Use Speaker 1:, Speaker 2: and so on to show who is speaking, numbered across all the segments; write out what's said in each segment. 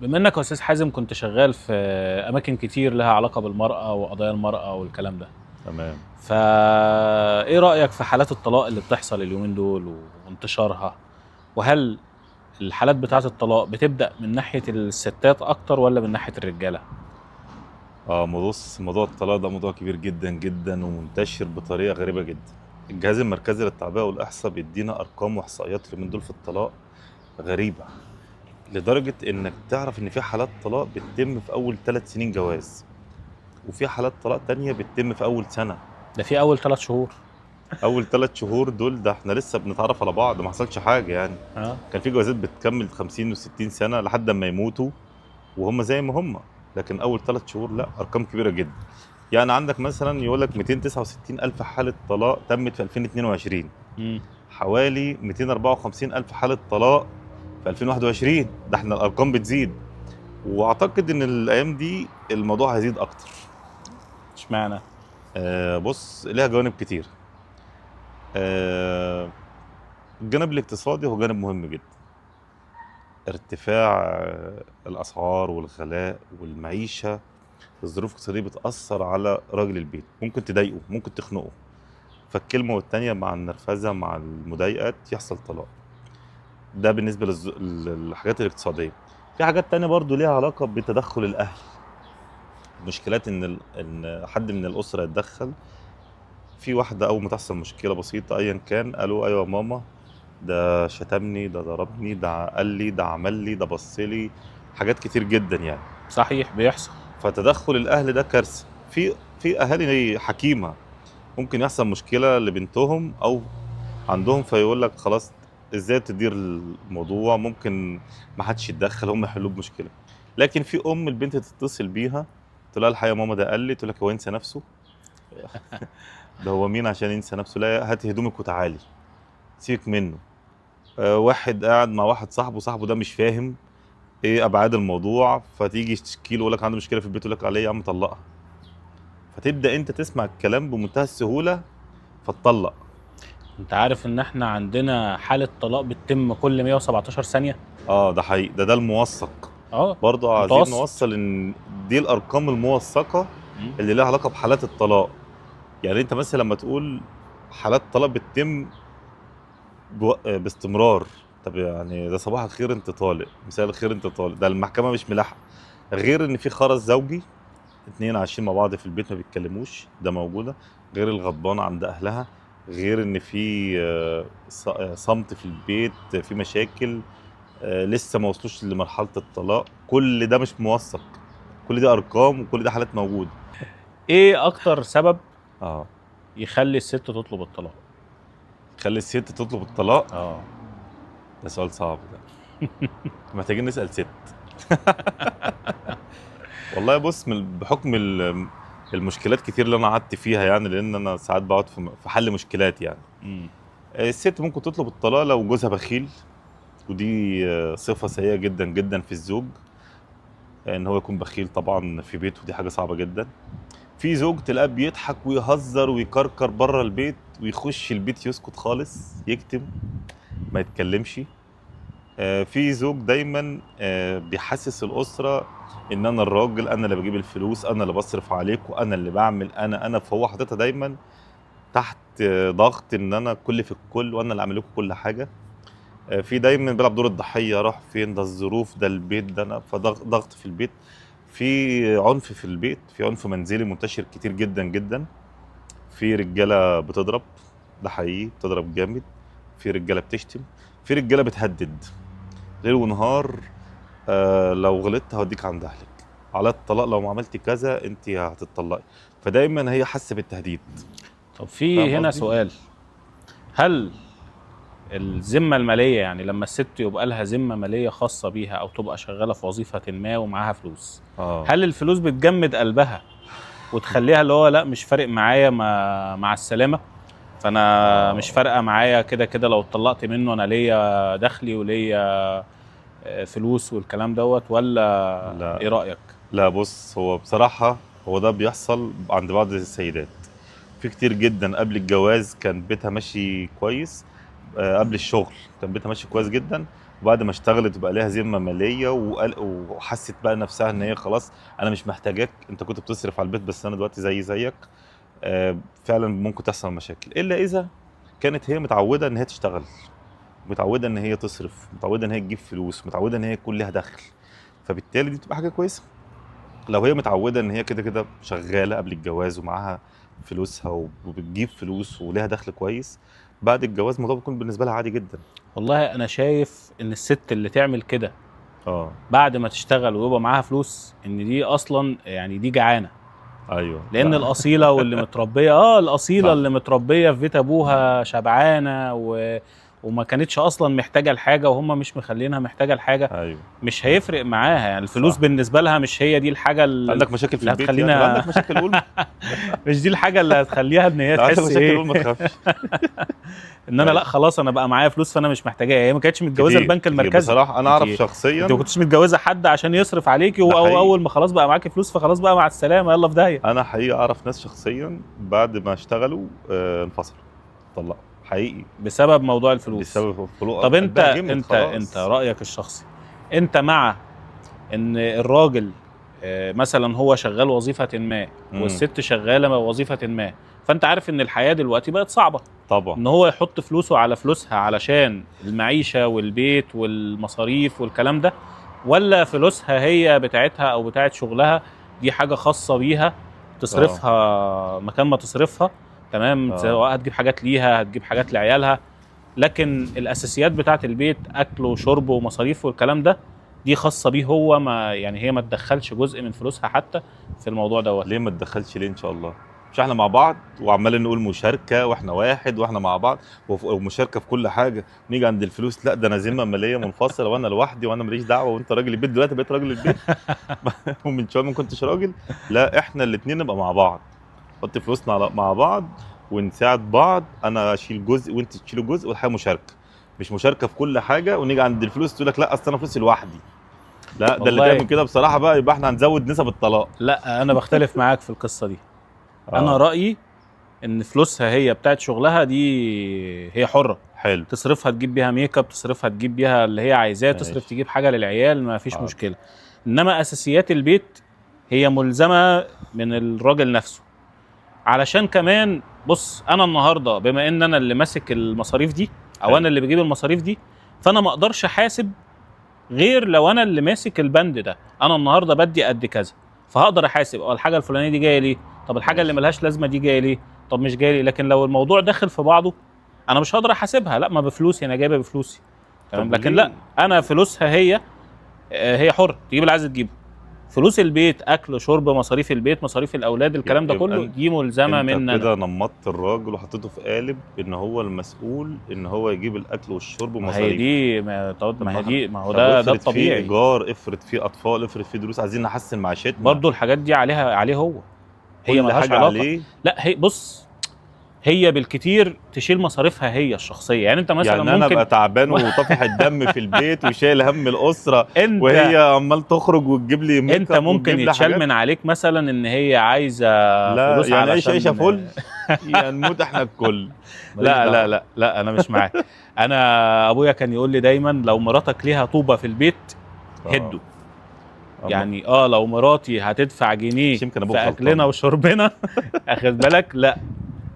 Speaker 1: بما انك يا استاذ حازم كنت شغال في اماكن كتير لها علاقه بالمراه وقضايا المراه والكلام ده،
Speaker 2: تمام.
Speaker 1: فا ايه رايك في حالات الطلاق اللي بتحصل اليومين دول وانتشارها؟ وهل الحالات بتاعه الطلاق بتبدا من ناحيه الستات اكتر ولا من ناحيه الرجاله؟
Speaker 2: بص، موضوع الطلاق ده موضوع كبير جدا جدا ومنتشر بطريقه غريبه جدا. الجهاز المركزي للتعبئه والاحصاء بيدينا ارقام واحصائيات اليومين دول في الطلاق غريبه، لدرجه انك تعرف ان في حالات طلاق بتتم في اول 3 سنين جواز، وفي حالات طلاق تانية بتتم في اول سنه.
Speaker 1: ده في اول 3 شهور.
Speaker 2: اول 3 شهور دول ده احنا لسه بنتعرف على بعض، ما حصلش حاجه يعني.
Speaker 1: اه
Speaker 2: كان في جوازات بتكمل 50 و60 سنه لحد ما يموتوا وهم زي ما هم. لكن اول 3 شهور لا، ارقام كبيره جدا. يعني عندك مثلا يقول لك 269 الف حاله طلاق تمت في 2022،
Speaker 1: امم
Speaker 2: حوالي 254 الف حاله طلاق في 2021. ده احنا الارقام بتزيد، واعتقد ان الايام دي الموضوع هيزيد اكتر.
Speaker 1: اشمعنى؟
Speaker 2: بص، ليها جوانب كتير. آه الجانب الاقتصادي هو جانب مهم جدا. ارتفاع الاسعار والغلاء والمعيشه، الظروف الاقتصاديه بتاثر على راجل البيت، ممكن تضايقه، ممكن تخنقه، فالكلمه والتانيه مع النرفزه مع المضايقات يحصل طلاق. ده بالنسبه للحاجات الاقتصاديه. في حاجات تانية برضو ليها علاقه بتدخل الاهل. مشكلات ان حد من الاسره يتدخل في واحده، اول ما تحصل مشكله بسيطه ايا كان، قالوا ايوه يا ماما، ده شتمني، ده ضربني، ده قال لي، ده عمل لي، ده بص لي، حاجات كتير جدا يعني.
Speaker 1: صحيح بيحصل.
Speaker 2: فتدخل الاهل ده كارثه. في اهالي حكيمه، ممكن يحصل مشكله لبنتهم او عندهم فيقول لك خلاص، ازاي تدير الموضوع، ممكن ما حدش يتدخل، هم يحلوا بمشكله. لكن في البنت تتصل بيها تقول لها الحقيقه يا ماما ده قال لي، تقول لك هو ينسى نفسه؟ ده هو مين عشان ينسى نفسه؟ لا، هاتي هدومك وتعالي، سيبك منه. واحد قاعد مع واحد صاحبه، صاحبه ده مش فاهم ايه ابعاد الموضوع، فتيجي تشكي له يقول لك عنده مشكله في البيت، يقول لك عليه يا عم طلقها. فتبدا انت تسمع الكلام بمنتهى السهوله فتطلق.
Speaker 1: انت عارف ان احنا عندنا حاله طلاق بتتم كل 117 ثانيه؟
Speaker 2: ده حقيقي، ده الموثق.
Speaker 1: اه
Speaker 2: برضه عايزين
Speaker 1: متوسط.
Speaker 2: نوصل ان دي الارقام الموثقه
Speaker 1: مم.
Speaker 2: اللي لها علاقه بحالات الطلاق. يعني انت مثلا لما تقول حالات طلاق بتتم باستمرار، طب يعني ده صباح الخير انت طالق، مساء الخير انت طالق، ده المحكمه مش ملاحقه. غير ان في خرس زوجي، اتنين عايشين مع بعض في البيت ما بيتكلموش، ده موجوده. غير الغضبانه عند اهلها، غير ان في صمت في البيت، في مشاكل، لسه ما وصلوش لمرحله الطلاق. كل ده مش موثق، كل دي ارقام وكل ده حالات موجوده.
Speaker 1: ايه اكتر سبب
Speaker 2: اه
Speaker 1: يخلي الست تطلب الطلاق؟
Speaker 2: خلي الست تطلب الطلاق؟
Speaker 1: اه
Speaker 2: ده سؤال صعب ده. محتاجين نسال ست. والله بص، بحكم المشكلات كتير اللي انا قعدت فيها، يعني لان انا ساعات بقعد في حل مشكلات يعني.
Speaker 1: امم
Speaker 2: الست ممكن تطلب الطلاق لو جوزها بخيل، ودي صفة سيئة جدا جدا في الزوج، ان هو يكون بخيل طبعا في بيته، دي حاجة صعبة جدا. في زوج تلاقيه بيضحك ويهزر ويكركر بره البيت، ويخش البيت يسكت خالص، يكتم، ما يتكلمش. في زوج دايما بيحسس الأسرة ان انا الراجل، انا اللي بجيب الفلوس، انا اللي بصرف عليك، وانا اللي بعمل، انا فهو حاططها دايما تحت ضغط ان انا كل في الكل، وانا اللي اعمل لكم كل حاجة. في دايما بيلعب دور الضحيه، راح فين، ده الظروف، ده البيت، ده انا، فضغط في البيت. في عنف في البيت، في عنف منزلي منتشر كتير جدا جدا. في رجاله بتضرب، ده حقيقي، بتضرب جامد. في رجاله بتشتم، في رجاله بتهدد ليل ونهار. لو غلطت هوديك عند اهلك، على الطلاق، لو ما عملتي كذا انت هتطلقي. فدايما هي حاسه بالتهديد.
Speaker 1: طب في
Speaker 2: فاهم
Speaker 1: هنا
Speaker 2: قصدي؟
Speaker 1: سؤال، هل الذمه الماليه، يعني لما الست يبقى لها ذمه ماليه خاصه بيها او تبقى شغاله في وظيفه ما ومعاها فلوس،
Speaker 2: اه
Speaker 1: هل الفلوس بتجمد قلبها وتخليها اللي هو لا مش فارق معايا مع السلامه، فانا مش
Speaker 2: اه
Speaker 1: فارقه معايا كده كده لو اتطلقت منه انا ليا دخلي وليا فلوس والكلام دوت، ولا
Speaker 2: لا
Speaker 1: ايه رايك؟
Speaker 2: لا، بص، هو بصراحة هو ده بيحصل عند بعض السيدات. في كتير جدا قبل الجواز كان بيتها ماشي كويس، قبل الشغل كان بيتها ماشي كويس جدا، وبعد ما اشتغلت وبقى ليها ذمه ماليه وحست بقى نفسها ان هي خلاص انا مش محتاجاك، انت كنت بتصرف على البيت بس انا دلوقتي زيك، فعلا ممكن تحصل مشاكل. الا اذا كانت هي متعوده ان هي تشتغل، متعوده ان هي تصرف، متعوده ان هي تجيب فلوس، متعوده ان هي يكون لها دخل، فبالتالي دي بتبقى حاجه كويسه. لو هي متعوده ان هي كده كده شغاله قبل الجواز ومعاها فلوسها وبتجيب فلوس وليها دخل كويس، بعد الجواز الموضوع بيكون بالنسبه لها عادي جدا.
Speaker 1: والله انا شايف ان الست اللي تعمل كده
Speaker 2: اه
Speaker 1: بعد ما تشتغل ويبقى معاها فلوس ان دي اصلا يعني دي جعانه.
Speaker 2: ايوه
Speaker 1: لان
Speaker 2: لا.
Speaker 1: الاصيله واللي متربيه الاصيله
Speaker 2: صح.
Speaker 1: اللي متربيه في بيت ابوها شبعانه وما كانتش اصلا محتاجه لحاجه وهم مش مخلينها محتاجه لحاجه،
Speaker 2: ايوه
Speaker 1: مش هيفرق معاها. يعني الفلوس
Speaker 2: صح.
Speaker 1: بالنسبه لها مش هي دي الحاجه
Speaker 2: عندك مشاكل في
Speaker 1: اللي
Speaker 2: البيت يعني؟
Speaker 1: هتخلينا
Speaker 2: عندك مشاكل قول.
Speaker 1: مش دي الحاجه اللي هتخليها ان هي
Speaker 2: لو عندك
Speaker 1: تحس
Speaker 2: مشاكل
Speaker 1: ايه
Speaker 2: قول ما تخافش.
Speaker 1: ان انا لا خلاص انا بقى معايا فلوس فانا مش محتاجاها. هي ما كانتش متجوزه
Speaker 2: كتير
Speaker 1: البنك
Speaker 2: كتير
Speaker 1: المركزي.
Speaker 2: بصراحه انا اعرف
Speaker 1: انت
Speaker 2: شخصيا.
Speaker 1: ما كنتش متجوزه حد عشان يصرف عليكي
Speaker 2: ده حقيقي.
Speaker 1: واول ما خلاص بقى معاكي فلوس فخلاص بقى مع السلامه يلا في داهيه.
Speaker 2: انا حقيقي اعرف ناس شخصيا بعد ما اشتغلوا انفصلوا، طلقوا حقيقي
Speaker 1: بسبب موضوع الفلوس.
Speaker 2: بسبب الفلوس.
Speaker 1: طب انت رايك الشخصي، انت مع ان الراجل مثلا هو شغال وظيفه ما والست شغاله وظيفه ما، فانت عارف ان الحياه دلوقتي بقت صعبه
Speaker 2: طبعا
Speaker 1: ان هو يحط فلوسه على فلوسها علشان المعيشه والبيت والمصاريف والكلام ده، ولا فلوسها هي بتاعتها او بتاعت شغلها دي حاجه خاصه بيها تصرفها مكان ما تصرفها، تمام، سواء هتجيب حاجات ليها هتجيب حاجات لعيالها، لكن الاساسيات بتاعت البيت اكل وشرب ومصاريف والكلام ده دي خاصه بيه هو، ما يعني هي ما تدخلش جزء من فلوسها حتى في الموضوع دوت.
Speaker 2: ليه ما تدخلش؟ ليه ان شاء الله؟ مش احنا مع بعض وعمالين نقول مشاركه واحنا واحد واحنا مع بعض ومشاركه في كل حاجه، نيجي عند الفلوس لا ده انا ذمه ماليه منفصله وانا لوحدي وانا ماليش دعوه وانت راجل البيت، دلوقتي بقيت راجل البيت ومن شويه ما كنتش راجل. لا احنا الاثنين نبقى مع بعض، نحط فلوسنا مع بعض ونساعد بعض، انا اشيل جزء وانت تشيلوا جزء والحياه مشاركه، مش مشاركه في كل حاجه ونيجي عند الفلوس تقول لك لا اصل انا فلوسي لوحدي. لا ده اللي تعمل كده بصراحه بقى يبقى احنا هنزود نسب الطلاق.
Speaker 1: لا انا بختلف معاك في القصه دي. انا رايي ان فلوسها هي بتاعت شغلها دي هي حره،
Speaker 2: حلو،
Speaker 1: تصرفها تجيب بيها ميك اب، تصرفها تجيب بيها اللي هي عايزاه، تصرف تجيب حاجه للعيال، ما فيش مشكله. انما اساسيات البيت هي ملزمه من الراجل نفسه. علشان كمان بص انا النهارده بما ان انا اللي ماسك المصاريف دي او انا اللي بجيب المصاريف دي، فانا ما اقدرش احاسب غير لو انا اللي ماسك البند ده. انا النهارده بدي قد كذا فهقدر احاسب الحاجه الفلانيه دي جايه ليه، طب الحاجه اللي ملهاش لازمه دي جايه ليه، طب مش جايه ليه. لكن لو الموضوع داخل في بعضه انا مش هقدر احاسبها، لا ما بفلوسي انا جايبها بفلوسي، تمام. لكن لا انا فلوسها هي حره تجيب اللي عايزه تجيبه. فلوس البيت اكل شرب مصاريف البيت مصاريف الاولاد الكلام ده كله دي ملزمه مننا.
Speaker 2: انت كده نمطت الراجل وحطيته في قالب ان هو المسؤول ان هو يجيب الاكل والشرب ومصاريف.
Speaker 1: ما هي دي ما هو ده الطبيعي.
Speaker 2: افرض فيه ايجار، افرض فيه اطفال، افرض فيه دروس، عايزين نحسن معيشتنا
Speaker 1: برضو الحاجات دي عليه هو، هي مالهاش علاقه عليه. لا هي بص هي بالكتير تشيل مصاريفها هي الشخصيه. يعني انت مثلا
Speaker 2: يعني
Speaker 1: ممكن
Speaker 2: انا ابقى تعبان وطافح الدم في البيت وشايل هم الاسره وهي عمال تخرج وتجيب لي ميك اب،
Speaker 1: انت ممكن يتشال من عليك مثلا ان هي عايزه
Speaker 2: لا
Speaker 1: فلوس
Speaker 2: يعني
Speaker 1: علشان
Speaker 2: عيشه فل يعني نموت احنا الكل.
Speaker 1: لا انا مش معاك. انا ابويا كان يقول لي دايما لو مراتك ليها طوبه في البيت هده. يعني لو مراتي هتدفع جنيه في اكلنا وشربنا اخد بالك، لا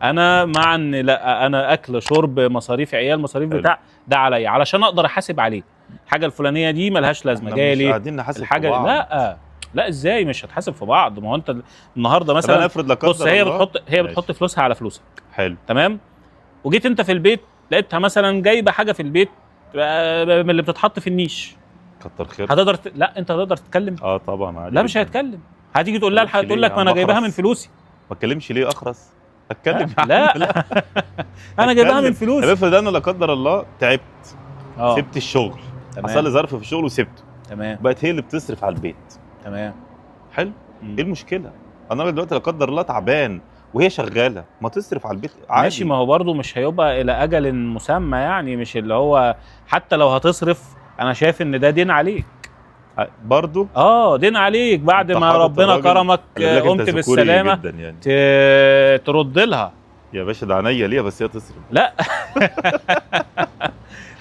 Speaker 1: انا مع ان لا انا اكل شرب مصاريف عيال مصاريف بتاع ده عليا علشان اقدر احاسب عليه. الحاجه الفلانيه دي ملهاش لازمه جايه ليه،
Speaker 2: مش قاعدين نحاسب
Speaker 1: الحاجه
Speaker 2: في بعض.
Speaker 1: لا ازاي مش هتحاسب في بعض؟ ما هو انت النهارده مثلا بص هي بتحط فلوسها على فلوسك،
Speaker 2: حلو
Speaker 1: تمام، وجيت انت في البيت لقيتها مثلا جايبه حاجه في البيت من اللي بتتحط في النيش،
Speaker 2: كتر خير.
Speaker 1: لا انت هتقدر تتكلم؟
Speaker 2: طبعا عادي.
Speaker 1: لا مش هيتكلم، هتيجي تقول لها تقول لك ما انا جايبها من فلوسي.
Speaker 2: ما اتكلمش ليه اخرس؟ اتكلم
Speaker 1: لا انا جايبها من فلوسي.
Speaker 2: افرض انا لا قدر الله تعبت سبت الشغل، حصل لي ظرف في الشغل وسبته،
Speaker 1: تمام،
Speaker 2: بقت هي اللي بتصرف على البيت،
Speaker 1: تمام،
Speaker 2: حلو. ايه المشكله؟ انا دلوقتي لا قدر الله تعبان وهي شغاله ما تصرف على البيت عادي.
Speaker 1: ماشي، ما هو برضه مش هيبقى الى اجل مسمى، يعني مش اللي هو حتى لو هتصرف انا شايف ان ده دين عليك
Speaker 2: برضو.
Speaker 1: دين عليك بعد ما ربنا كرمك قمت بالسلامه
Speaker 2: يعني.
Speaker 1: ترد لها
Speaker 2: يا باشا ده عينيا ليها بس هي تصرف.
Speaker 1: لا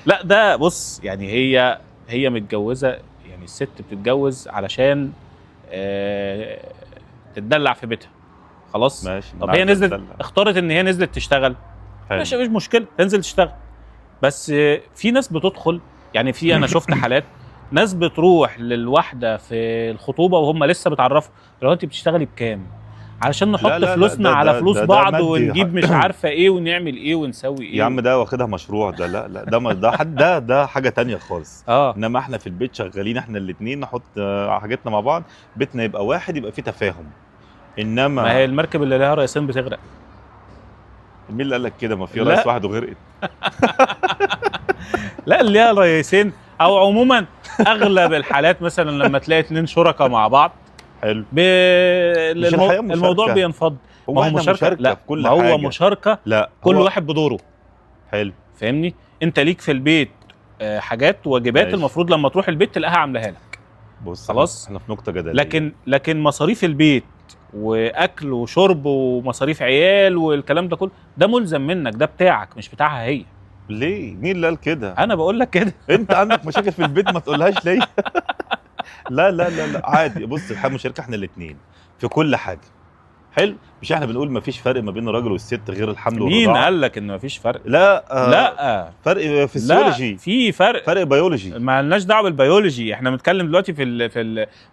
Speaker 1: لا ده بص يعني هي متجوزه، يعني الست بتتجوز علشان تتدلع في بيتها خلاص.
Speaker 2: ماشي،
Speaker 1: طب هي نزلت اختارت ان هي نزلت تشتغل، ماشي مش مشكله تنزل تشتغل. بس في ناس بتدخل، يعني في انا شفت حالات ناس بتروح للواحده في الخطوبه وهم لسه بيتعرفوا، لو انت بتشتغلي بكام علشان
Speaker 2: لا
Speaker 1: نحط
Speaker 2: لا لا،
Speaker 1: فلوسنا على فلوس
Speaker 2: ده
Speaker 1: بعض
Speaker 2: مادي.
Speaker 1: ونجيب مش عارفه ايه ونعمل ايه ونسوي ايه
Speaker 2: يا عم ده واخدها مشروع ده. لا لا، ده حد ده حاجه تانية خالص. انما احنا في البيت شغالين احنا الاثنين، نحط حاجاتنا مع بعض، بيتنا يبقى واحد، يبقى فيه تفاهم. انما
Speaker 1: ما هي المركب اللي لها رئيسين بتغرق.
Speaker 2: مين اللي قال لك كده؟ ما في
Speaker 1: لا.
Speaker 2: رئيس واحد وغرقت.
Speaker 1: لا اللي ليها رئيسين، او عموما اغلب الحالات مثلا لما تلاقي 2 شركاء مع بعض
Speaker 2: حلو.
Speaker 1: الموضوع بينفض.
Speaker 2: هو احنا مشاركه
Speaker 1: لا
Speaker 2: في كل
Speaker 1: ما
Speaker 2: حاجه.
Speaker 1: هو مشاركه،
Speaker 2: لا
Speaker 1: كل واحد بدوره.
Speaker 2: حلو.
Speaker 1: فاهمني؟ انت ليك في البيت حاجات واجبات
Speaker 2: ماشي.
Speaker 1: المفروض لما تروح البيت تلاقيها عاملاها لك.
Speaker 2: بص
Speaker 1: خلاص
Speaker 2: احنا في نقطه جدليه.
Speaker 1: لكن مصاريف البيت واكل وشرب ومصاريف عيال والكلام ده كله ده ملزم منك، ده بتاعك مش بتاعها هي.
Speaker 2: ليه؟ مين اللي قال كده؟
Speaker 1: انا بقول لك كده.
Speaker 2: انت عندك مشاكل في البيت ما تقولهاش ليه؟ لا لا لا لا، عادي. بص الحياه مشاركه احنا الاثنين في كل حاجه. حلو. مش احنا بنقول ما فيش فرق ما بين الراجل والست غير الحمل والرضاعه؟
Speaker 1: مين قال لك ان ما فيش فرق؟
Speaker 2: لا
Speaker 1: لا
Speaker 2: فرق فيسيولوجي.
Speaker 1: لا في فرق
Speaker 2: بيولوجي.
Speaker 1: ما لناش دعوه بالبيولوجي. احنا بنتكلم دلوقتي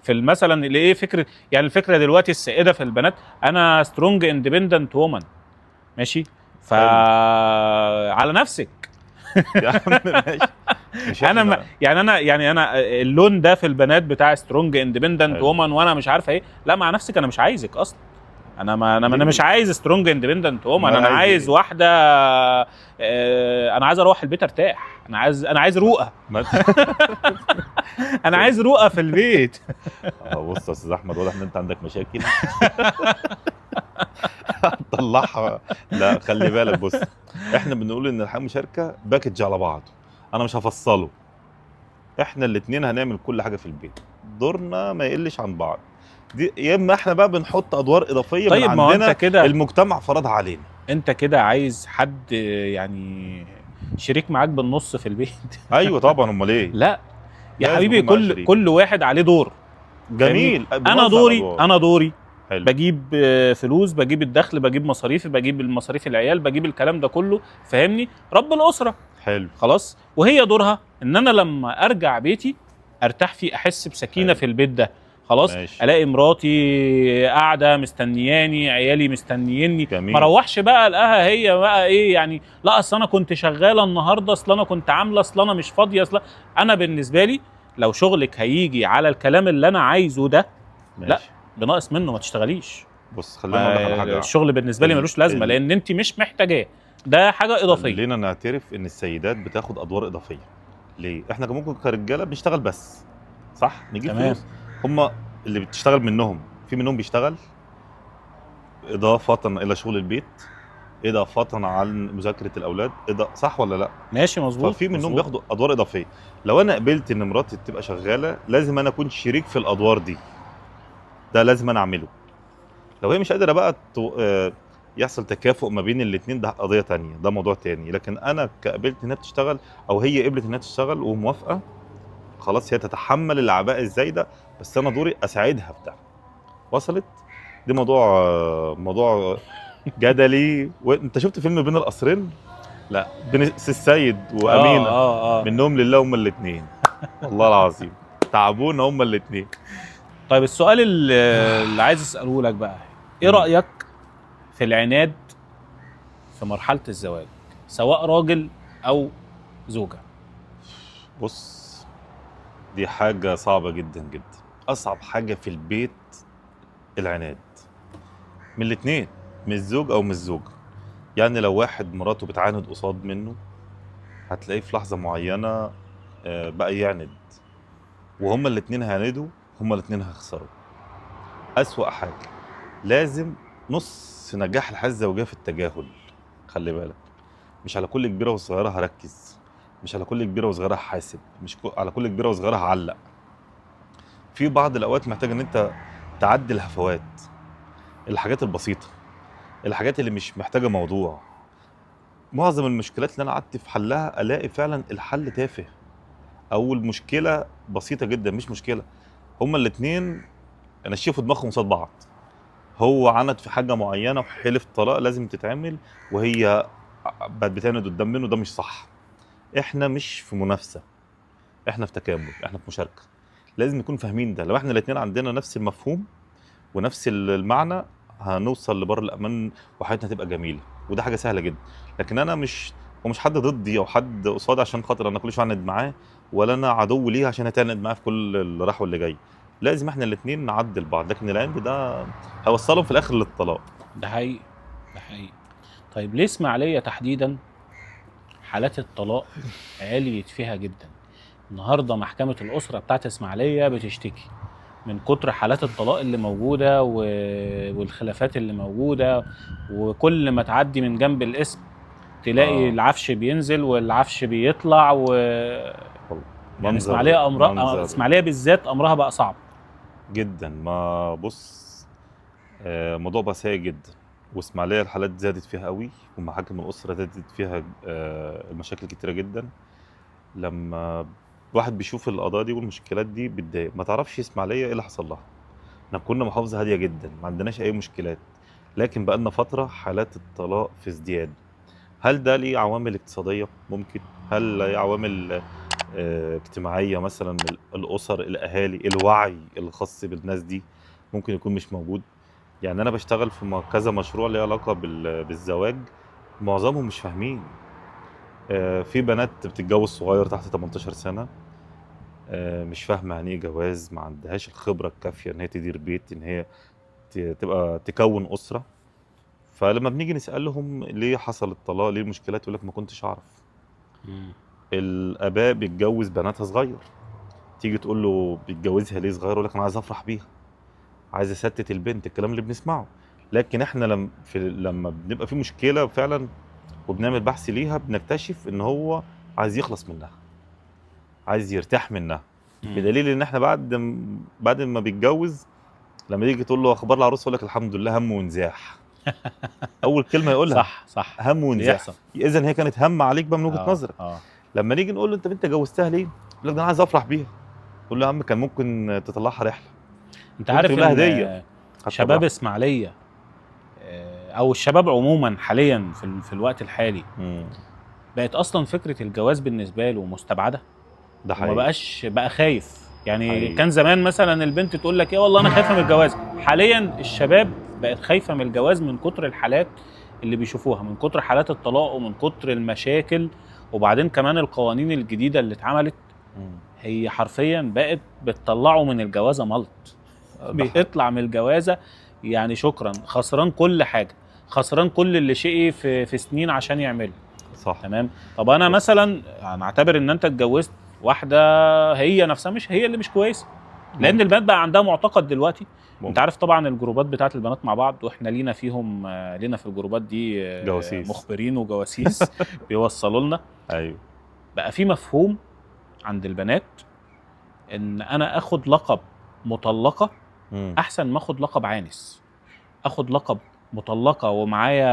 Speaker 1: في مثلا اللي ايه فكره، يعني الفكره دلوقتي السائده في البنات انا سترونج اندبندنت وومن، ماشي على نفسك.
Speaker 2: يا عم ماشي.
Speaker 1: انا اللون ده في البنات بتاع سترونج اندبندنت وومن وانا مش عارفه ايه، لا مع نفسك انا مش عايزك اصلا. انا مش عايز سترونج اندبندنت وومن، انا عايز واحده انا عايز اروح البيت ارتاح، انا عايز رؤى. انا عايز رؤى في البيت.
Speaker 2: بص يا استاذ احمد، واضح ان انت عندك مشاكل. طلعها. لا خلي بالك، بص احنا بنقول ان الحياه مشاركه باكج على بعض، انا مش هفصله. احنا الاثنين هنعمل كل حاجه في البيت، دورنا ما يقلش عن بعض. دي يا اما احنا بقى بنحط ادوار اضافيه
Speaker 1: طيب
Speaker 2: من عندنا
Speaker 1: انت كده
Speaker 2: المجتمع فرضها علينا.
Speaker 1: انت كده عايز حد يعني شريك معاك بالنص في البيت.
Speaker 2: ايوه طبعا، امال ايه؟
Speaker 1: لا يا حبيبي، كل واحد عليه دور.
Speaker 2: جميل.
Speaker 1: انا دوري
Speaker 2: حلو.
Speaker 1: بجيب فلوس، بجيب الدخل، بجيب مصاريفي، بجيب المصاريف العيال، بجيب الكلام ده كله، فاهمني؟ رب الاسره.
Speaker 2: حلو.
Speaker 1: خلاص. وهي دورها ان انا لما ارجع بيتي ارتاح فيه، احس بسكينه
Speaker 2: حلو.
Speaker 1: في البيت ده. خلاص.
Speaker 2: ماشي.
Speaker 1: الاقي مراتي قاعده مستنياني، عيالي مستنيني،
Speaker 2: جميل.
Speaker 1: ما اروحش بقى الاقيها هي بقى ايه يعني، لا اصل انا كنت شغاله النهارده، اصل انا كنت عامله، اصل انا مش فاضيه، اصل انا بالنسبه لي لو شغلك هيجي على الكلام اللي انا عايزه ده،
Speaker 2: ماشي.
Speaker 1: لا بناقص منه ما تشتغليش.
Speaker 2: بص خلينا اقول لك على حاجه.
Speaker 1: الشغل بالنسبه لي ملوش لازمه لان انت مش محتاجاه، ده حاجه اضافيه.
Speaker 2: خلينا نعترف ان السيدات بتاخد ادوار اضافيه. ليه؟ احنا ممكن كرجاله بنشتغل بس، صح، نجيب فلوس. هم اللي بتشتغل منهم، في منهم بيشتغل اضافه الى شغل البيت، اضافه عن مذاكره الاولاد، صح ولا لا؟
Speaker 1: ماشي مظبوط.
Speaker 2: ففي منهم بياخدوا ادوار اضافيه. لو انا قبلت ان مراتي تبقى شغاله، لازم انا اكون شريك في الادوار دي، ده لازم انا اعمله. لو هي مش قادره بقى يحصل تكافؤ ما بين الاثنين، ده قضيه تانية، ده موضوع تاني. لكن انا قبلت انها بتشتغل او هي قبلت انها تشتغل وموافقه، خلاص هي تتحمل الاعباء الزايده، بس انا دوري اساعدها في ده. وصلت؟ دي موضوع جدلي. وانت شفت فيلم بين القصرين؟ لا، بين السيد وامينه. منهم لله هما الاثنين. والله العظيم تعبونا هما الاثنين.
Speaker 1: طيب السؤال اللي عايز اساله لك بقى، ايه رايك في العناد في مرحله الزواج، سواء راجل او زوجه؟
Speaker 2: بص دي حاجه صعبه جدا جدا. اصعب حاجه في البيت العناد من الاثنين، من الزوج او من الزوجه. يعني لو واحد مراته بتعاند قصاد منه، هتلاقيه في لحظه معينه بقى يعند، وهما الاثنين هيعندوا، هما الاثنين هيخسروا. اسوأ حاجه لازم نص نجاح الحياه الزوجيه في التجاهل. خلي بالك، مش على كل كبيره وصغيره هركز، مش على كل كبيره وصغيره هحاسب، مش على كل كبيره وصغيره هعلق. في بعض الاوقات محتاج ان انت تعدي الهفوات، الحاجات البسيطه، الحاجات اللي مش محتاجه موضوع. معظم المشكلات اللي انا قعدت في حلها الاقي فعلا الحل تافه، او المشكله بسيطه جدا مش مشكله. هما الاثنين نشفوا دماغهم قصاد بعض، هو عند في حاجه معينه وحلف طلاق لازم تتعمل، وهي بقت بتعند قدام منه، ده مش صح. احنا مش في منافسه، احنا في تكامل، احنا في مشاركه. لازم نكون فاهمين ده. لو احنا الاثنين عندنا نفس المفهوم ونفس المعنى هنوصل لبر الامان وحياتنا هتبقى جميله، وده حاجه سهله جدا. لكن انا مش، هو مش حد ضدي او حد قصادي عشان خاطر انا كل شويه اعند معاه، ولا انا عدو ليه عشان اتعند معاه في كل اللي راح واللي جاي. لازم احنا الاثنين نعدل بعض، لكن العند ده هيوصلهم في الاخر للطلاق.
Speaker 1: ده حقيقي، ده حقيقي. طيب ليه اسماعيليه تحديدا حالات الطلاق عالية فيها جدا؟ النهارده محكمة الأسرة بتاعت اسماعيلية بتشتكي من كتر حالات الطلاق اللي موجودة والخلافات اللي موجودة، وكل ما تعدي من جنب الاسم تلاقي العفش بينزل والعفش بيطلع يعني اسماعيلية أمرها، اسماعيلية بالذات أمرها بقى صعب
Speaker 2: جدا. ما بص، موضوع بقى سيء جدا، واسماعيليه الحالات زادت فيها قوي، ومحاكم الاسره زادت فيها المشاكل كتيره جدا. لما الواحد بيشوف القضايا دي والمشكلات دي بتضايق. ما تعرفش اسماعيليه ايه اللي حصل لها. احنا كنا محافظه هاديه جدا، ما عندناش اي مشكلات، لكن بقى لنا فتره حالات الطلاق في ازدياد. هل ده ليه عوامل اقتصاديه؟ ممكن. هل ليه عوامل اجتماعيه مثلا، الاسر، الاهالي، الوعي الخاص بالناس دي ممكن يكون مش موجود. يعني انا بشتغل في كذا مشروع ليه علاقه بالزواج، معظمهم مش فاهمين. في بنات بتتجوز صغير تحت 18 سنه، مش فاهمه يعني ايه جواز، ما عندهاش الخبره الكافيه ان هي تدير بيت، ان هي تبقى تكون اسره. فلما بنيجي نسالهم ليه حصل الطلاق، ليه المشكلات، يقول لك ما كنتش اعرف. الاباء بيتجوز بناتها صغير، تيجي تقول له بيتجوزها ليه صغير، يقول لك انا عايز افرح بيها، عايز استت البنت، الكلام اللي بنسمعه. لكن احنا لما بنبقى في مشكله فعلا وبنعمل بحث ليها، بنكتشف ان هو عايز يخلص منها، عايز يرتاح منها. بدليل ان احنا بعد ما بيتجوز، لما تيجي تقول له اخبار العروس، يقول لك الحمد لله هم ونزاح. اول كلمه يقولها
Speaker 1: صح
Speaker 2: هم ونزاح. اذا هي كانت هم عليك بقى من وجهه نظرك. لما نيجي نقول له انت جوزتها ليه، يقول لك انا عايز افرح بيها. تقول له يا عم كان ممكن تطلعها رحله،
Speaker 1: انت عارف ان هدية. شباب اسماعيليه او الشباب عموما حاليا في الوقت الحالي بقت اصلا فكره الجواز بالنسبه له مستبعده.
Speaker 2: ده حقيقي.
Speaker 1: وما بقى خايف يعني حقيقي. كان زمان مثلا البنت تقول لك ايه والله انا خايفه من الجواز. حاليا الشباب بقت خايفه من الجواز من كتر الحالات اللي بيشوفوها، من كتر حالات الطلاق ومن كتر المشاكل. وبعدين كمان القوانين الجديده اللي اتعملت هي حرفيا بقت بتطلعه من الجوازه ملط. بيطلع من الجوازه يعني شكرا، خسران كل حاجه، خسران كل اللي شقي في سنين عشان يعمله.
Speaker 2: صح.
Speaker 1: تمام. طب انا مثلا هنعتبر ان انت اتجوزت واحده هي نفسها مش هي اللي مش كويسه، لان البنات بقى عندها معتقد دلوقتي. انت عارف طبعا الجروبات بتاعت البنات مع بعض، واحنا لينا في الجروبات دي
Speaker 2: جواسيس،
Speaker 1: مخبرين وجواسيس بيوصلوا لنا.
Speaker 2: ايوه.
Speaker 1: بقى في مفهوم عند البنات ان انا اخد لقب مطلقه احسن ما اخد لقب عانس. اخد لقب مطلقه ومعايا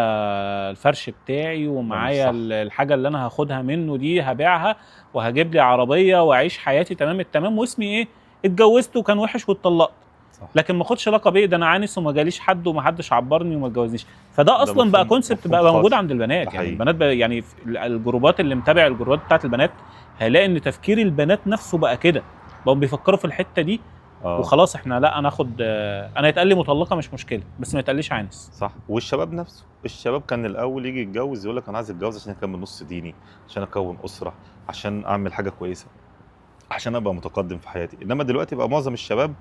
Speaker 1: الفرش بتاعي ومعايا الحاجه اللي انا هاخدها منه دي هبيعها وهجيب لي عربيه واعيش حياتي تمام التمام، واسمي ايه؟ اتجوزت وكان وحش واتطلقت. لكن ما اخدش لقب ايه ده انا عانس وما جاليش حد ومحدش عبرني وما اتجوزنيش. فده اصلا بقى كونسبت بقى موجود عند البنات. يعني البنات يعني الجروبات اللي متابع الجروبات بتاعت البنات هيلاقي ان تفكير البنات نفسه بقى كده، بقوا بيفكروا في الحته دي. وخلاص احنا لا انا اخد انا يتقال لي مطلقه مش مشكله بس ما يتقاليش عانس.
Speaker 2: صح. والشباب نفسه، الشباب كان الاول يجي يتجوز يقول لك انا عايز اتجوز عشان اكمل نص ديني، عشان اكون اسره، عشان اعمل حاجه كويسه، عشان ابقى متقدم في حياتي. انما دلوقتي بقى معظم الشباب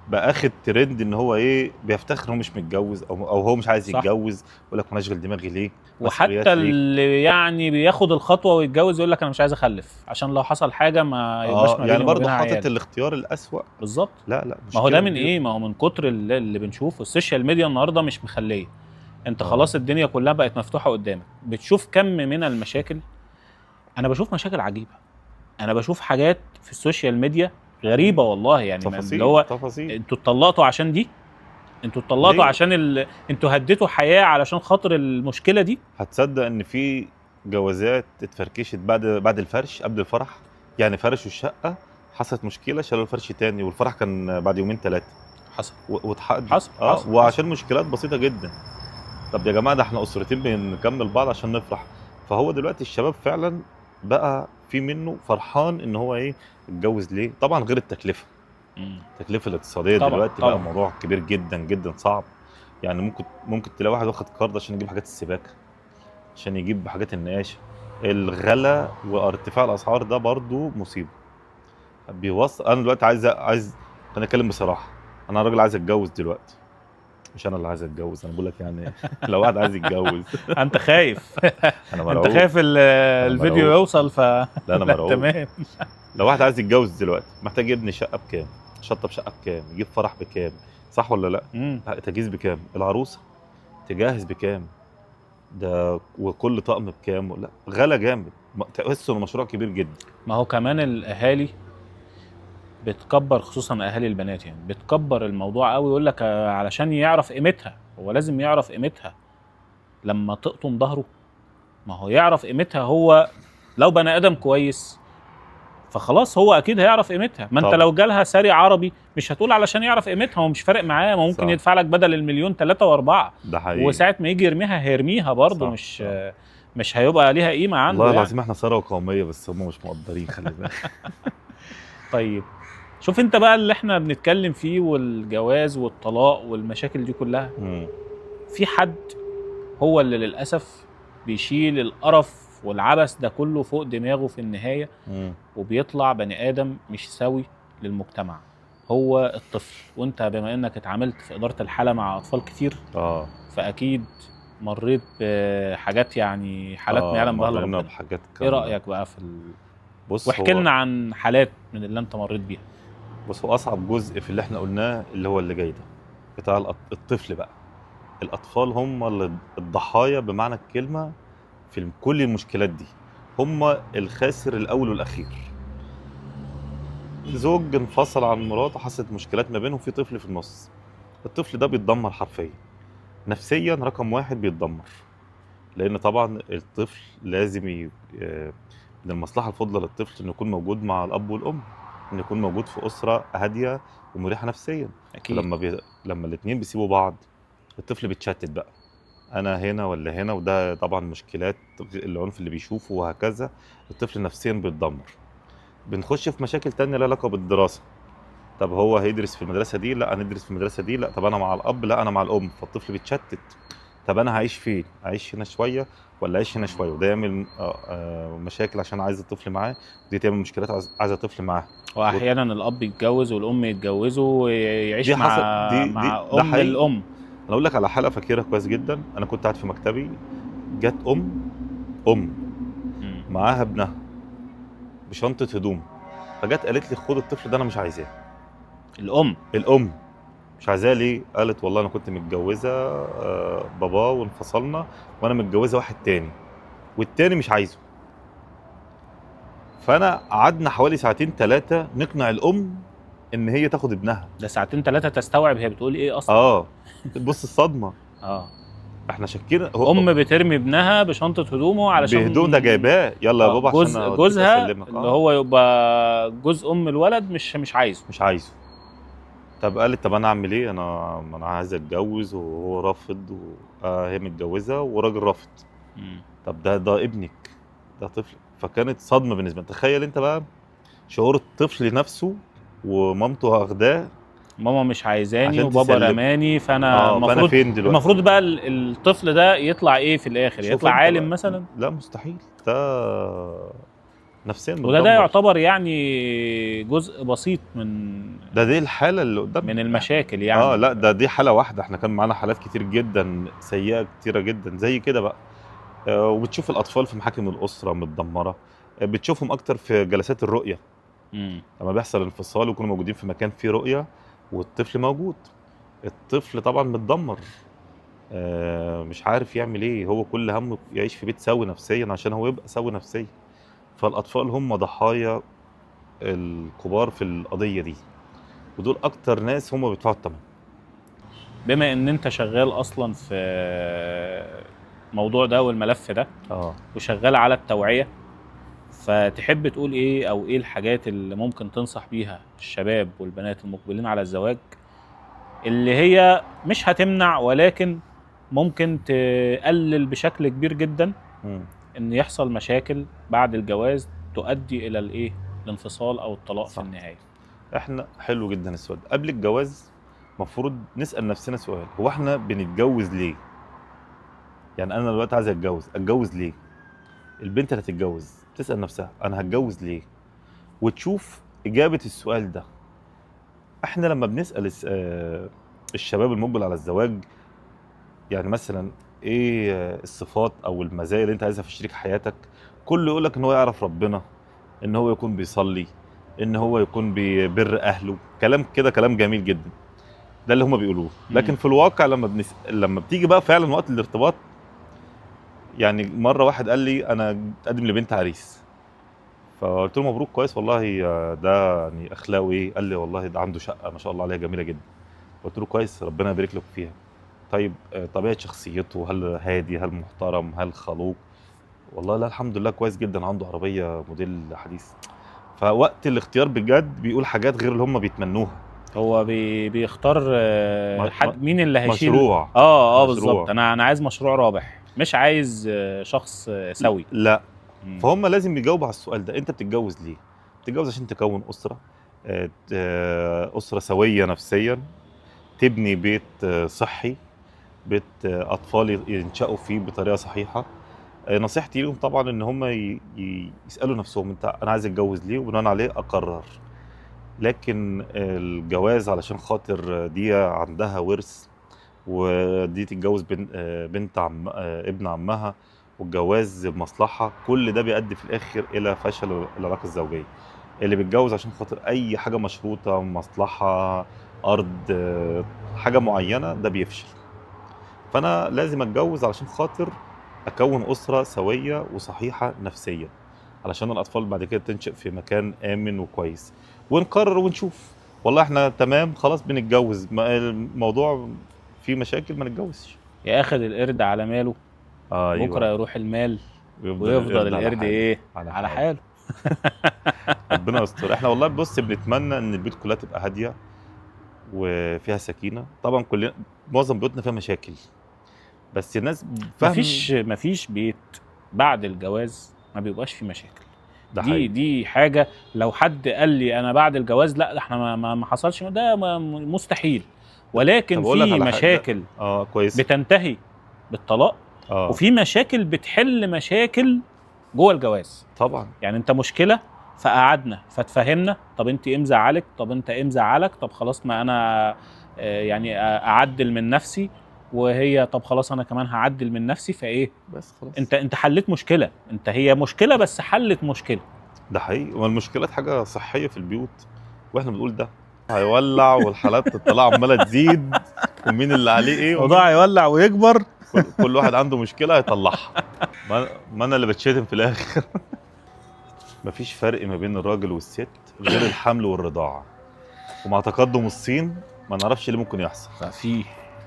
Speaker 2: بقى اخد ترند ان هو ايه، بيفتخر هو مش متجوز او هو مش عايز يتجوز، يقول لك انا اشغل دماغي ليه.
Speaker 1: وحتى اللي يعني بياخد الخطوه ويتجوز يقول لك انا مش عايز اخلف عشان لو حصل حاجه ما يبقاش ما بيني
Speaker 2: يعني برضه
Speaker 1: حاطط
Speaker 2: حاطط الاختيار الاسوأ.
Speaker 1: بالظبط.
Speaker 2: لا
Speaker 1: ما هو ده من ايه؟ ما هو من كتر اللي بنشوفه. السوشيال ميديا النهارده مش مخليه انت خلاص الدنيا كلها بقت مفتوحه قدامك، بتشوف كم من المشاكل. انا بشوف مشاكل عجيبه، انا بشوف حاجات في السوشيال ميديا غريبه والله. يعني اللي هو انتوا اتطلقتوا عشان دي، انتوا اتطلقتوا عشان انتوا هديتوا حياه علشان خاطر المشكله دي.
Speaker 2: هتصدق ان في جوازات اتفركشت بعد الفرش قبل الفرح. يعني فرشوا الشقه، حصلت مشكله شالوا الفرش تاني، والفرح كان بعد يومين 3.
Speaker 1: حصل
Speaker 2: واتحقق.
Speaker 1: حصل
Speaker 2: وعشان مشكلات بسيطه جدا. طب يا جماعه، ده احنا اسرتين بنكمل بعض عشان نفرح. فهو دلوقتي الشباب فعلا بقى في منه فرحان ان هو ايه اتجوز ليه. طبعا غير التكلفه. التكلفه الاقتصاديه
Speaker 1: طبعا
Speaker 2: دلوقتي
Speaker 1: طبعا.
Speaker 2: بقى موضوع كبير جدا جدا صعب. يعني ممكن تلاقي واحد واخد قرض عشان يجيب حاجات السباكه، عشان يجيب حاجات النقاشه. الغلا وارتفاع الاسعار ده برضو مصيبه. بيوصل. انا دلوقتي عايز انا اتكلم بصراحه. انا راجل عايز اتجوز دلوقتي. مش انا اللي عايز اتجوز، انا بقول لك يعني لو واحد عايز يتجوز.
Speaker 1: انت خايف.
Speaker 2: انا
Speaker 1: انت
Speaker 2: مرعوب.
Speaker 1: خايف الفيديو
Speaker 2: مرعوب.
Speaker 1: يوصل
Speaker 2: لا انا مرعوب.
Speaker 1: تمام.
Speaker 2: لو واحد عايز يتجوز دلوقتي محتاج يبني شقه بكام، شطب شقه بكام، يجيب فرح بكام، صح ولا لا؟ تجهيز بكام، العروسه تجهز بكام، ده وكل طقم بكام. لا غلا جامد. تحس انه مشروع كبير جدا.
Speaker 1: ما هو كمان الاهالي بتكبر، خصوصا اهالي البنات، يعني بتكبر الموضوع قوي. يقول لك علشان يعرف قيمتها. هو لازم يعرف قيمتها لما تقطم ظهره. ما هو يعرف قيمتها. هو لو بني ادم كويس فخلاص هو اكيد هيعرف قيمتها. ما انت
Speaker 2: طبعا.
Speaker 1: لو جالها ساري عربي مش هتقول علشان يعرف قيمتها. هو مش فارق معاه. ما ممكن
Speaker 2: صح.
Speaker 1: يدفع لك بدل المليون 3 و4.
Speaker 2: ده حقيقي.
Speaker 1: وساعة ما يجي يرميها هيرميها برضه.
Speaker 2: صح.
Speaker 1: مش
Speaker 2: صح.
Speaker 1: مش هيبقى ليها قيمة عنده.
Speaker 2: والله
Speaker 1: يعني
Speaker 2: العظيم احنا ثروه قوميه بس هم مش مقدرين، خلي بالك.
Speaker 1: طيب شوف انت بقى اللي احنا بنتكلم فيه، والجواز والطلاق والمشاكل دي كلها. في حد هو اللي للأسف بيشيل القرف والعبث ده كله فوق دماغه في النهاية. وبيطلع بني آدم مش سوي للمجتمع. هو الطفل. وانت بما انك اتعاملت في إدارة الحالة مع أطفال كتير فأكيد مريت بحاجات، يعني حالات ما يعلم بها الا ربنا.
Speaker 2: بحاجات
Speaker 1: ايه رأيك بقى في
Speaker 2: بص،
Speaker 1: واحكي لنا عن حالات من اللي انت مريت بيها.
Speaker 2: بص، هو أصعب جزء في اللي احنا قلناه اللي هو اللي جاي ده بتاع الطفل بقى. الأطفال هم الضحايا بمعنى الكلمة في كل المشكلات دي. هم الخاسر الأول والأخير. زوج انفصل عن مراته، حصلت مشكلات ما بينهم، في طفل في النص. الطفل ده بيتدمر حرفيا نفسيا. رقم 1 بيتدمر، لأن طبعا الطفل لازم من المصلحة الفضلى للطفل إنه يكون موجود مع الأب والأم، إنه يكون موجود في أسرة هادية ومريحة نفسيا.
Speaker 1: أكيد.
Speaker 2: لما الاتنين بيسيبوا بعض الطفل بيتشتت بقى. أنا هنا ولا هنا، وده طبعا مشكلات العنف اللي بيشوفه وهكذا. الطفل نفسيا بيتدمر. بنخش في مشاكل تانية لها علاقة بالدراسة. طب هو هيدرس في المدرسة دي؟ لا هندرس في المدرسة دي. لا طب أنا مع الأب؟ لا أنا مع الأم. فالطفل بيتشتت. طب أنا هعيش فين؟ أعيش هنا شوية ولا أعيش هنا شوية؟ وده يعمل مشاكل عشان عايز الطفل معاه، ودي تعمل مشكلات عايز الطفل معاه.
Speaker 1: واحيانا الاب يتجوز والام يتجوزوا ويعيش
Speaker 2: دي
Speaker 1: مع ام الام.
Speaker 2: انا اقول لك على حلقه فاكرها كويس جدا. انا كنت قاعد في مكتبي، جت ام معاها ابنها بشنطه هدوم، فجت قالت لي خد الطفل ده انا مش عايزاه. الام مش عايزاه ليه؟ قالت والله انا كنت متجوزه باباه وانفصلنا، وانا متجوزه واحد تاني والتاني مش عايزه. فانا قعدنا حوالي 2-3 ساعات نقنع الام ان هي تاخد ابنها.
Speaker 1: ده 2-3 ساعات تستوعب هي بتقول ايه اصلا.
Speaker 2: بص الصدمه. احنا شكينا
Speaker 1: ام بترمي ابنها بشنطه هدومه علشان
Speaker 2: بهدوم ده جايباه. يلا يا بابا عشان
Speaker 1: جوزها اللي هو يبقى جوز ام الولد مش عايزه.
Speaker 2: طب قالت طب انا اعمل ايه؟ انا عايز اتجوز وهو رافض، وهي متجوزه وراجل رافض. طب ده ابنك، ده طفل. فكانت صدمه بالنسبه لي. تخيل انت بقى شعور الطفل نفسه ومامته واخداه،
Speaker 1: ماما مش عايزاني وبابا رماني، فانا
Speaker 2: فانا فين دلوقتي؟
Speaker 1: المفروض بقى الطفل ده يطلع ايه في الاخر؟ يطلع عالم مثلا؟
Speaker 2: لا مستحيل. ده نفسيا
Speaker 1: وده يعتبر يعني جزء بسيط من
Speaker 2: دي الحاله اللي قدام
Speaker 1: من المشاكل يعني.
Speaker 2: لا دي حاله واحده. احنا كان معانا حالات كتير جدا سيئه كتيره جدا زي كده بقى. وبتشوف الاطفال في محاكم الاسره متدمره. بتشوفهم اكتر في جلسات الرؤيه. لما بيحصل انفصال ويكونوا موجودين في مكان فيه رؤيه والطفل موجود، الطفل طبعا متدمر. مش عارف يعمل ايه. هو كل همه يعيش في بيت سوي نفسيا عشان هو يبقى سوي نفسيا. فالاطفال هم ضحايا الكبار في القضيه دي، ودول اكتر ناس هم بيدفعوا الثمن.
Speaker 1: بما ان انت شغال اصلا الموضوع ده والملف ده وشغال على التوعيه، فتحب تقول ايه، او ايه الحاجات اللي ممكن تنصح بيها الشباب والبنات المقبلين على الزواج، اللي هي مش هتمنع ولكن ممكن تقلل بشكل كبير جدا ان يحصل مشاكل بعد الجواز تؤدي الى الايه، الانفصال او الطلاق في النهايه؟
Speaker 2: احنا حلو جدا السؤال ده. قبل الجواز المفروض نسال نفسنا سؤال: هو احنا بنتجوز ليه؟ يعني انا دلوقتي عايز اتجوز ليه؟ البنت اللي هتتجوز تسال نفسها انا هتجوز ليه، وتشوف اجابه السؤال ده. احنا لما بنسال الشباب المقبل على الزواج، يعني مثلا ايه الصفات او المزايا اللي انت عايزها في شريك حياتك، كله يقول لك ان هو يعرف ربنا، ان هو يكون بيصلي، ان هو يكون بيبر اهله، كلام كده كلام جميل جدا، ده اللي هم بيقولوه. لكن في الواقع لما بتيجي بقى فعلا وقت الارتباط، يعني مره واحد قال لي انا اتقدم لبنت عريس، فقلت له مبروك كويس والله، ده يعني اخلاقه ايه؟ قال لي والله ده عنده شقه ما شاء الله عليها جميله جدا. قلت له كويس ربنا يبارك لك فيها. طيب طبيعه شخصيته، هل هادي، هل محترم، هل خلوق؟ والله لا الحمد لله كويس جدا، عنده عربيه موديل حديث. فوقت الاختيار بجد بيقول حاجات غير اللي هم بيتمنوها.
Speaker 1: هو بيختار حد مين اللي هيشيل
Speaker 2: مشروع.
Speaker 1: بالظبط. انا عايز مشروع رابح، مش عايز شخص سوي.
Speaker 2: لا. فهم لازم يجاوبوا على السؤال ده: انت بتتجوز ليه؟ بتتجوز عشان تكون اسره، اسره سويه نفسيا، تبني بيت صحي، بيت اطفال ينشأوا فيه بطريقه صحيحه. نصيحتي لهم طبعا ان هم يسالوا نفسهم انا عايز اتجوز ليه، وبناء عليه اقرر. لكن الجواز علشان خاطر دي عندها ورث، ودي تتجوز بنت ابن عمها، والجواز بمصلحه، كل ده بيؤدي في الاخر الى فشل العلاقه الزوجيه. اللي بيتجوز عشان خاطر اي حاجه مشروطه، مصلحه، ارض، حاجه معينه، ده بيفشل. فانا لازم اتجوز علشان خاطر اكون اسره سويه وصحيحه نفسيا، علشان الاطفال بعد كده تنشئ في مكان امن وكويس، ونقرر ونشوف والله احنا تمام خلاص بنتجوز، الموضوع فيه مشاكل ما نتجوزش.
Speaker 1: ياخد القرد على ماله،
Speaker 2: أيوة.
Speaker 1: بكره يروح المال ويفضل القرد ايه على حاله.
Speaker 2: ربنا يستر. احنا والله بص بنتمنى ان البيوت كلها تبقى هاديه وفيها سكينه. طبعا كلنا معظم بيوتنا فيها مشاكل، بس الناس
Speaker 1: مفيش بيت بعد الجواز ما بيبقاش فيه مشاكل.
Speaker 2: ده
Speaker 1: دي حاجه لو حد قال لي انا بعد الجواز لا احنا ما حصلش، ده مستحيل. ولكن في مشاكل
Speaker 2: كويس
Speaker 1: بتنتهي بالطلاق، وفي مشاكل بتحل مشاكل جوه الجواز.
Speaker 2: طبعا
Speaker 1: يعني انت مشكله فقعدنا فتفهمنا، طب انت ايه مزعلك، طب انت ايه مزعلك، طب خلاص ما انا يعني اعدل من نفسي، وهي طب خلاص انا كمان هعدل من نفسي، فايه
Speaker 2: بس خلاص
Speaker 1: انت حليت مشكله، هي مشكله بس حلت مشكله.
Speaker 2: ده حقيقي. والمشكلات حاجه صحيه في البيوت، واحنا بنقول ده هيولع والحالات الطلاق عماله تزيد، ومين اللي عليه ايه،
Speaker 1: الموضوع هيولع ويكبر.
Speaker 2: كل واحد عنده مشكله هيطلعها. ما انا اللي بتشتم في الاخر. مفيش فرق ما بين الراجل والست غير الحمل والرضاعه، ومع تقدم الصين ما نعرفش اللي ممكن يحصل.
Speaker 1: في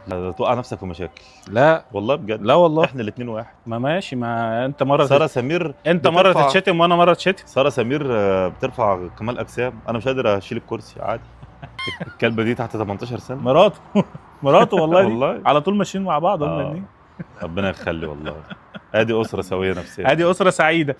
Speaker 2: توقع نفسك في مشاكل.
Speaker 1: لا
Speaker 2: والله بجد،
Speaker 1: لا والله
Speaker 2: احنا الاثنين واحد.
Speaker 1: ما ماشي، ما انت مره
Speaker 2: ساره سمير
Speaker 1: انت مره تتشتم وانا مره اتشتم.
Speaker 2: ساره سمير بترفع كمال اجسام، انا مش قادر اشيل الكرسي عادي. الكلبه دي تحت 18 سنه،
Speaker 1: مراته والله
Speaker 2: والله
Speaker 1: على طول ماشيين مع بعض هم الاثنين.
Speaker 2: ربنا يخلي والله. ادي اسره سويه نفسيا،
Speaker 1: ادي اسره سعيده.